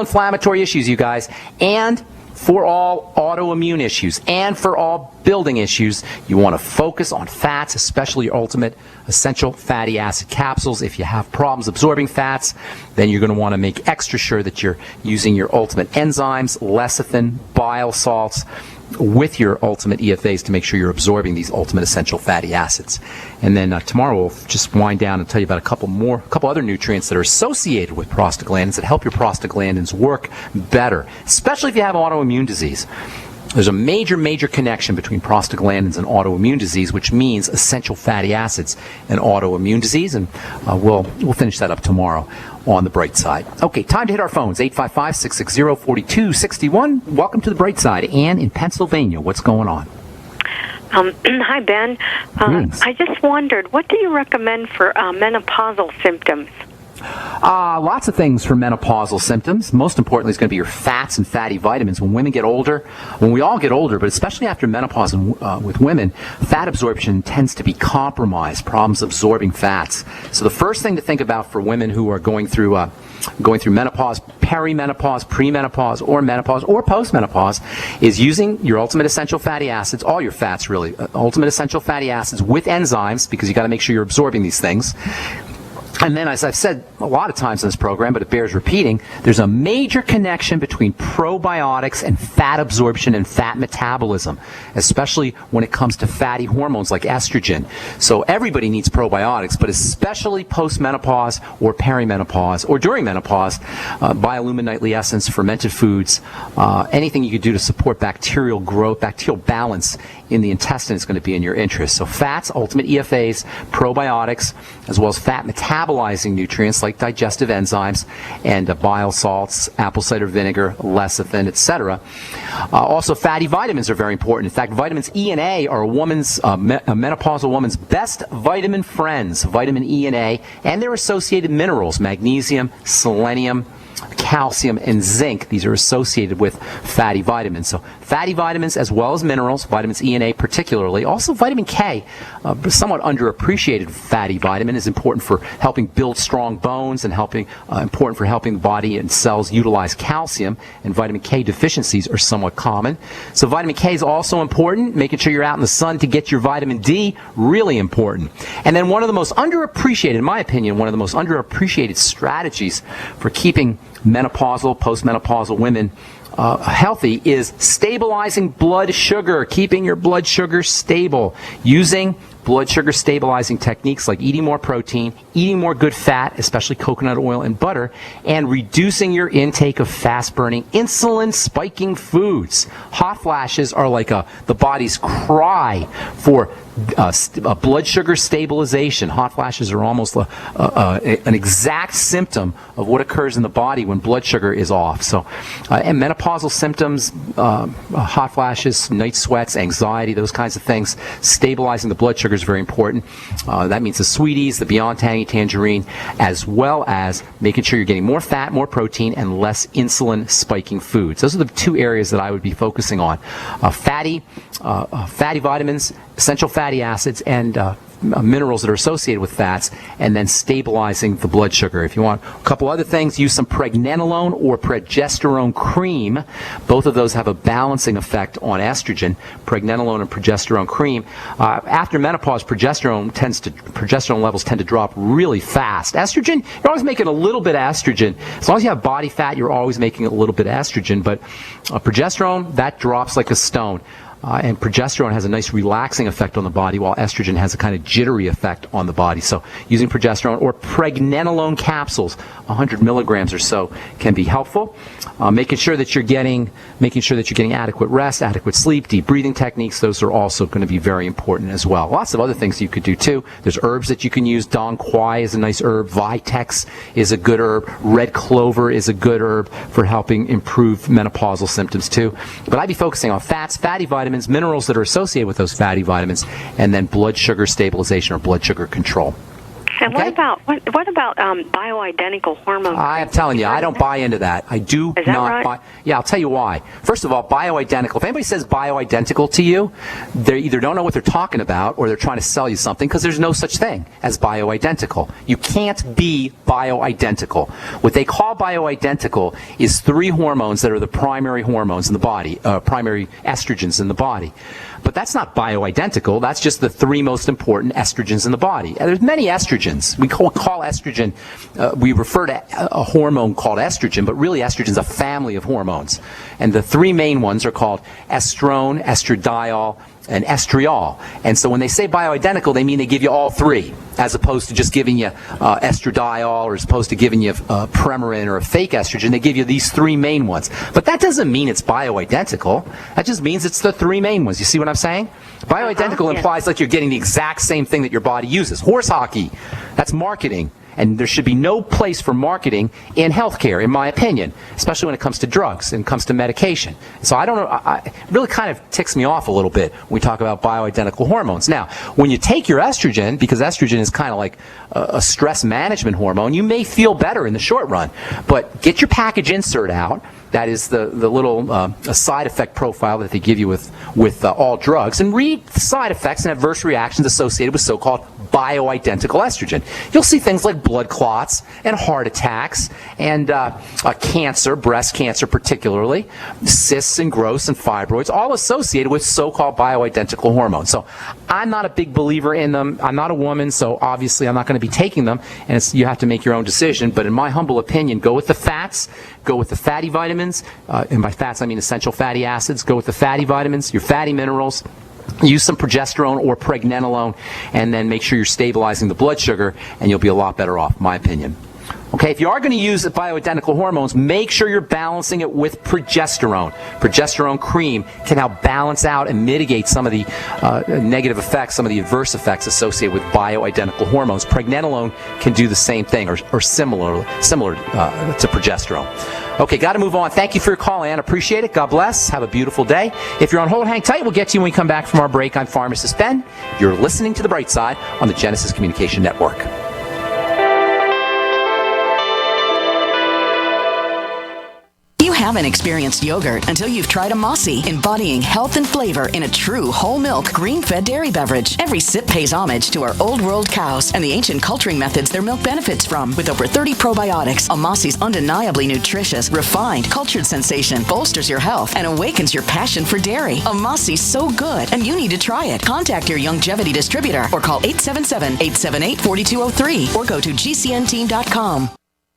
Inflammatory issues, you guys, and for all autoimmune issues and for all building issues, you want to focus on fats, especially your ultimate essential fatty acid capsules. If you have problems absorbing fats, then you're going to want to make extra sure that you're using your ultimate enzymes, lecithin, bile salts, with your ultimate EFAs to make sure you're absorbing these ultimate essential fatty acids. And then tomorrow we'll just wind down and tell you about a couple other nutrients that are associated with prostaglandins that help your prostaglandins work better, especially if you have autoimmune disease. There's a major connection between prostaglandins and autoimmune disease, which means essential fatty acids and autoimmune disease, and we'll finish that up tomorrow on the bright side. Okay, time to hit our phones, 855-660-4261. Welcome to the bright side. Ann in Pennsylvania, what's going on? Hi, Ben. I just wondered, what do you recommend for menopausal symptoms? Lots of things for menopausal symptoms. Most importantly is going to be your fats and fatty vitamins. When women get older, when we all get older, but especially after menopause and, with women, fat absorption tends to be compromised, problems absorbing fats. So the first thing to think about for women who are going through menopause, perimenopause, premenopause, or menopause, or postmenopause, is using your ultimate essential fatty acids, all your fats really, ultimate essential fatty acids with enzymes, because you got to make sure you're absorbing these things. And then, as I've said a lot of times in this program, but it bears repeating, there's a major connection between probiotics and fat absorption and fat metabolism, especially when it comes to fatty hormones like estrogen. So everybody needs probiotics, but especially post-menopause or perimenopause or during menopause, biolumin nightly essence, fermented foods, anything you could do to support bacterial growth, bacterial balance in the intestine is going to be in your interest. So fats, ultimate EFAs, probiotics, as well as fat metabolizing nutrients like digestive enzymes and bile salts, apple cider vinegar, lecithin, etc. Also, fatty vitamins are very important. In fact, vitamins E and A are a menopausal woman's best vitamin friends, vitamin E and A, and their associated minerals, magnesium, selenium, calcium, and zinc. These are associated with fatty vitamins. So fatty vitamins as well as minerals, vitamins E and A particularly. Also vitamin K, somewhat underappreciated fatty vitamin, is important for helping build strong bones and important for helping the body and cells utilize calcium, and vitamin K deficiencies are somewhat common. So vitamin K is also important. Making sure you're out in the sun to get your vitamin D, really important. And then one of the most underappreciated, in my opinion, one of the most underappreciated strategies for keeping menopausal, postmenopausal women healthy is stabilizing blood sugar, keeping your blood sugar stable, using blood sugar stabilizing techniques like eating more protein, eating more good fat, especially coconut oil and butter, and reducing your intake of fast-burning, insulin-spiking foods. Hot flashes are like the body's cry for blood sugar stabilization. Hot flashes are almost an exact symptom of what occurs in the body when blood sugar is off. So, and menopausal symptoms, hot flashes, night sweats, anxiety, those kinds of things, stabilizing the blood sugar is very important. That means the sweeties, the Beyond Tangy Tangerine, as well as making sure you're getting more fat, more protein, and less insulin spiking foods. Those are the two areas that I would be focusing on. Fatty vitamins, essential fatty acids, and minerals that are associated with fats, and then stabilizing the blood sugar. If you want a couple other things, use some pregnenolone or progesterone cream. Both of those have a balancing effect on estrogen. Pregnenolone and progesterone cream. After menopause, progesterone levels tend to drop really fast. Estrogen, you're always making a little bit of estrogen. As long as you have body fat, you're always making a little bit of estrogen, but progesterone, that drops like a stone. And progesterone has a nice relaxing effect on the body, while estrogen has a kind of jittery effect on the body. So using progesterone or pregnenolone capsules, 100 milligrams or so, can be helpful. Making sure that you're getting adequate rest, adequate sleep, deep breathing techniques, those are also going to be very important as well. Lots of other things you could do too. There's herbs that you can use. Dong Quai is a nice herb. Vitex is a good herb. Red clover is a good herb for helping improve menopausal symptoms too. But I'd be focusing on fats, fatty vitamins, minerals that are associated with those fatty vitamins, and then blood sugar stabilization or blood sugar control. And Okay? what about bioidentical hormone? I'm telling you, I don't buy into that. I do Is that not right? buy. Yeah, I'll tell you why. First of all, bioidentical. If anybody says bioidentical to you, they either don't know what they're talking about or they're trying to sell you something, because there's no such thing as bioidentical. You can't be bioidentical. What they call bioidentical is 3 hormones that are the primary hormones in the body, primary estrogens in the body. But that's not bioidentical. That's just the 3 most important estrogens in the body. And there's many estrogens. We call estrogen, we refer to a hormone called estrogen, but really estrogen is a family of hormones. And the 3 main ones are called estrone, estradiol, and estriol. And so when they say bioidentical, they mean they give you all 3, as opposed to just giving you estradiol, or as opposed to giving you Premarin or a fake estrogen. They give you these 3 main ones. But that doesn't mean it's bioidentical. That just means it's the 3 main ones. You see what I'm saying? Bioidentical implies like you're getting the exact same thing that your body uses. Horse hockey, that's marketing. And there should be no place for marketing in healthcare, in my opinion, especially when it comes to drugs and comes to medication. So I don't know, it really kind of ticks me off a little bit when we talk about bioidentical hormones. Now, when you take your estrogen, because estrogen is kind of like a stress management hormone, you may feel better in the short run. But get your package insert out. That is the little a side effect profile that they give you with all drugs, and read the side effects and adverse reactions associated with so-called bioidentical estrogen. You'll see things like blood clots and heart attacks and cancer, breast cancer particularly, cysts and growths and fibroids, all associated with so-called bioidentical hormones. So I'm not a big believer in them. I'm not a woman, so obviously I'm not going to be taking them, and you have to make your own decision. But in my humble opinion, go with the fats, go with the fatty vitamins, and by fats I mean essential fatty acids. Go with the fatty vitamins, your fatty minerals. Use some progesterone or pregnenolone, and then make sure you're stabilizing the blood sugar, and you'll be a lot better off, in my opinion. Okay, if you are going to use bioidentical hormones, make sure you're balancing it with progesterone. Progesterone cream can help balance out and mitigate some of the negative effects, some of the adverse effects associated with bioidentical hormones. Pregnenolone can do the same thing, or similar to progesterone. Okay, got to move on. Thank you for your call, Ann. Appreciate it. God bless. Have a beautiful day. If you're on hold, hang tight. We'll get to you when we come back from our break. I'm Pharmacist Ben. You're listening to The Bright Side on the Genesis Communication Network. You haven't experienced yogurt until you've tried a Mossy, embodying health and flavor in a true whole milk, grain-fed dairy beverage. Every sip pays homage to our old world cows and the ancient culturing methods their milk benefits from. With over 30 probiotics, a Mossy's undeniably nutritious, refined, cultured sensation bolsters your health and awakens your passion for dairy. A Mossy's so good, and you need to try it. Contact your Longevity distributor or call 877-878-4203 or go to gcnteam.com.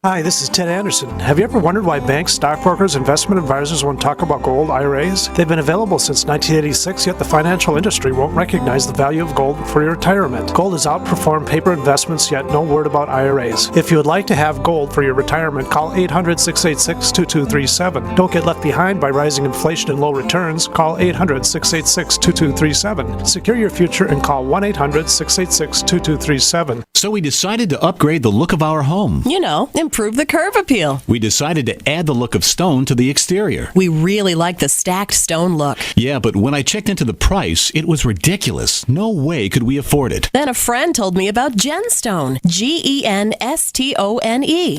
Hi, this is Ted Anderson. Have you ever wondered why banks, stockbrokers, investment advisors won't talk about gold IRAs? They've been available since 1986, yet the financial industry won't recognize the value of gold for your retirement. Gold has outperformed paper investments, yet no word about IRAs. If you would like to have gold for your retirement, call 800-686-2237. Don't get left behind by rising inflation and low returns. Call 800-686-2237. Secure your future and call 1-800-686-2237. So we decided to upgrade the look of our home. You know, improve the curb appeal. We decided to add the look of stone to the exterior. We really like the stacked stone look. Yeah, but when I checked into the price, it was ridiculous. No way could we afford it. Then a friend told me about Genstone. Genstone.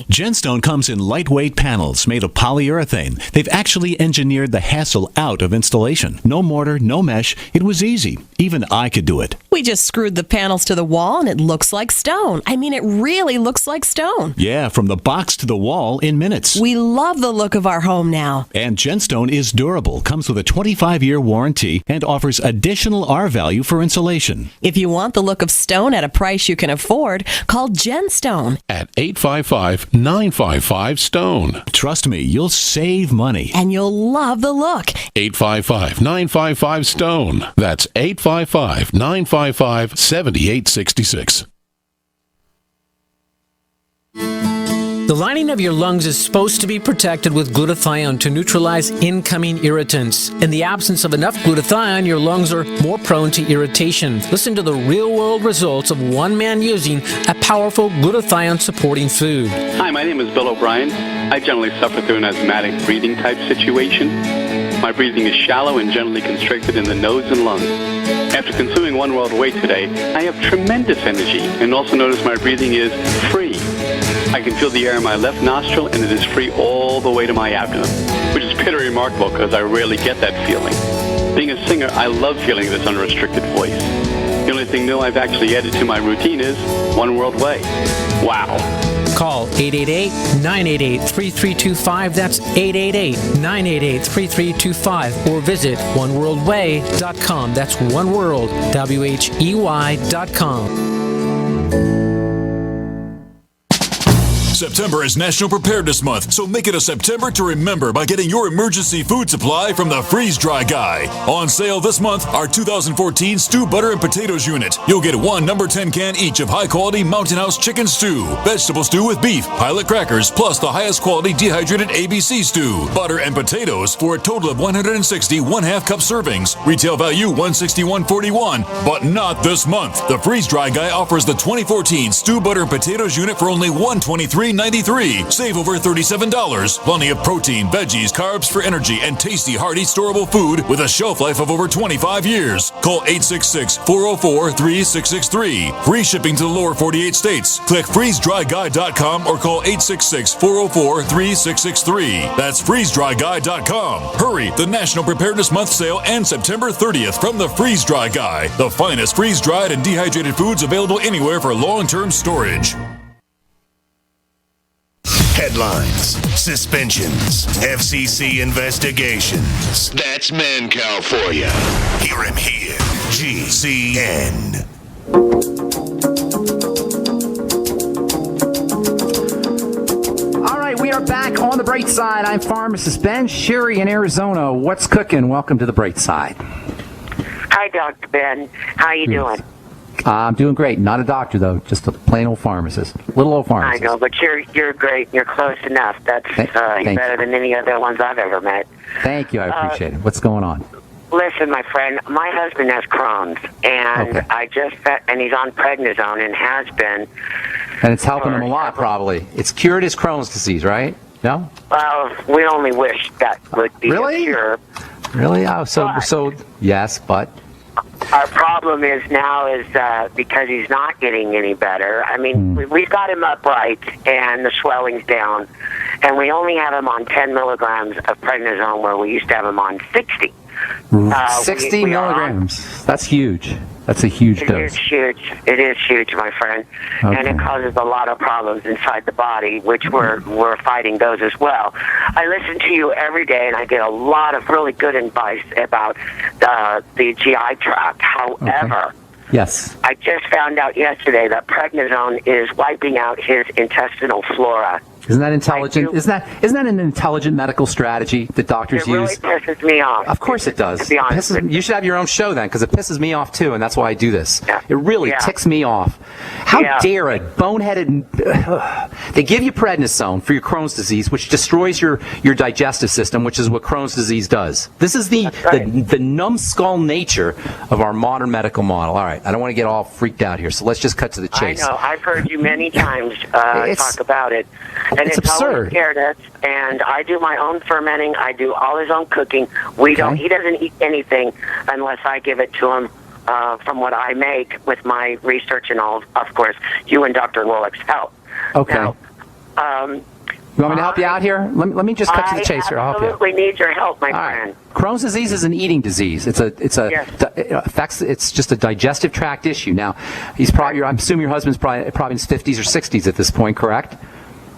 Genstone comes in lightweight panels made of polyurethane. They've actually engineered the hassle out of installation. No mortar, no mesh. It was easy. Even I could do it. We just screwed the panels to the wall and it looks like stone. I mean, it really looks like stone. Yeah, from the box to the wall in minutes. We love the look of our home now. And Genstone is durable, comes with a 25-year warranty, and offers additional R-value for insulation. If you want the look of stone at a price you can afford, call Genstone at 855-955-STONE. Trust me, you'll save money. And you'll love the look. 855-955-STONE. That's 855-955-7866. The lining of your lungs is supposed to be protected with glutathione to neutralize incoming irritants. In the absence of enough glutathione, your lungs are more prone to irritation. Listen to the real-world results of one man using a powerful glutathione-supporting food. Hi, my name is Bill O'Brien. I generally suffer through an asthmatic breathing type situation. My my breathing is shallow and generally constricted in the nose and lungs. After consuming One World Away today, I have tremendous energy and also notice my breathing is free. I can feel the air in my left nostril and it is free all the way to my abdomen, which is pretty remarkable because I rarely get that feeling. Being a singer, I love feeling this unrestricted voice. The only thing new I've actually added to my routine is One World Way. Wow. Call 888-988-3325. That's 888-988-3325. Or visit oneworldway.com. That's oneworld, WHEY.com. September is National Preparedness Month, so make it a September to remember by getting your emergency food supply from the Freeze Dry Guy. On sale this month, our 2014 Stew Butter and Potatoes unit. You'll get one number 10 can each of high-quality Mountain House chicken stew, vegetable stew with beef, pilot crackers, plus the highest quality dehydrated ABC stew, butter and potatoes for a total of 160 1/2 cup servings. Retail value $161.41, but not this month. The Freeze Dry Guy offers the 2014 Stew Butter and Potatoes unit for only $123.93. Save over $37. Plenty of protein, veggies, carbs for energy, and tasty, hearty, storable food with a shelf life of over 25 years. Call 866-404-3663. Free shipping to the lower 48 states. Click freezedryguy.com or call 866-404-3663. That's freezedryguy.com. Hurry! The National Preparedness Month sale ends September 30th from the Freeze Dry Guy. The finest freeze-dried and dehydrated foods available anywhere for long-term storage. Headlines, suspensions, FCC investigations. That's Mancow for you. Hear him here. GCN. All right, we are back on the bright side. I'm pharmacist Ben Sherry in Arizona. What's cooking? Welcome to the bright side. Hi, Dr. Ben. How you doing? I'm doing great. Not a doctor, though. Just a plain old pharmacist. Little old pharmacist. I know, but you're great. You're close enough. That's better than any other ones I've ever met. Thank you. I appreciate it. What's going on? Listen, my friend, my husband has Crohn's, and and he's on prednisone and has been. And it's helping him a lot, probably. It's cured his Crohn's disease, right? No? Well, we only wish that would be a cure. Really? Oh, so yes, but... Our problem is because he's not getting any better. I mean, we've got him upright and the swelling's down, and we only have him on 10 milligrams of prednisone where we used to have him on 60. 60 milligrams. That's huge. That's a huge dose. It is huge. It is huge, my friend. Okay. And it causes a lot of problems inside the body, which we're fighting those as well. I listen to you every day, and I get a lot of really good advice about the GI tract. However, yes, I just found out yesterday that prednisone is wiping out his intestinal flora. Isn't that intelligent? Isn't that an intelligent medical strategy that doctors use? It really pisses me off. Of course it does. To be honest. You should have your own show then, because it pisses me off too, and that's why I do this. Yeah. It really ticks me off. How dare a boneheaded... They give you prednisone for your Crohn's disease, which destroys your digestive system, which is what Crohn's disease does. This is the numbskull nature of our modern medical model. All right, I don't want to get all freaked out here, so let's just cut to the chase. I know. I've heard you many times talk about it. And it's absurd. Always scared us. And I do my own fermenting. I do all his own cooking. He doesn't eat anything unless I give it to him from what I make with my research and all, of course, you and Dr. Wolick's help. Okay. Now, you want me to help you out here? Let me just cut to the chase here. I'll help you. I absolutely need your help, my friend. Crohn's disease is an eating disease. It affects. It's just a digestive tract issue. Now, I'm assuming your husband's probably in his 50s or 60s at this point, correct?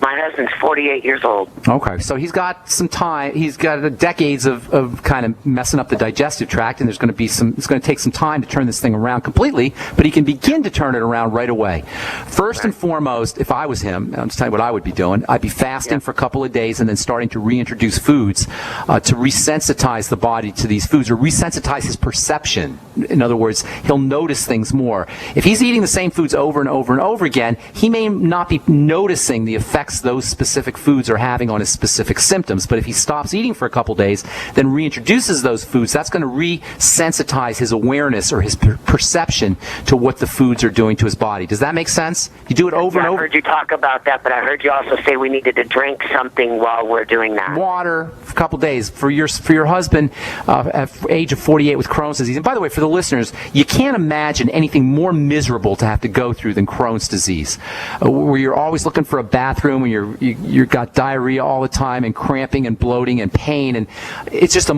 My husband's 48 years old. Okay, so he's got some time. He's got decades of kind of messing up the digestive tract, and it's going to take some time to turn this thing around completely, but he can begin to turn it around right away. First and foremost, if I was him, I'm just telling you what I would be doing. I'd be fasting for a couple of days and then starting to reintroduce foods to resensitize the body to these foods, or resensitize his perception. In other words, he'll notice things more. If he's eating the same foods over and over and over again, he may not be noticing the effects those specific foods are having on his specific symptoms. But if he stops eating for a couple days, then reintroduces those foods, that's going to resensitize his awareness or his perception to what the foods are doing to his body. Does that make sense? You do it over and over. I heard you talk about that, but I heard you also say we needed to drink something while we're doing that. Water, couple days. For your husband at the age of 48 with Crohn's disease. And by the way, for the listeners, you can't imagine anything more miserable to have to go through than Crohn's disease, where you're always looking for a bathroom and you've got diarrhea all the time and cramping and bloating and pain, and it's just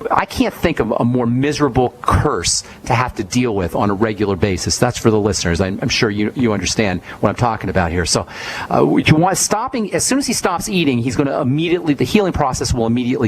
I can't think of a more miserable curse to have to deal with on a regular basis. That's for the listeners. I'm sure you understand what I'm talking about here. So you want stopping as soon as he stops eating, he's going to the healing process will immediately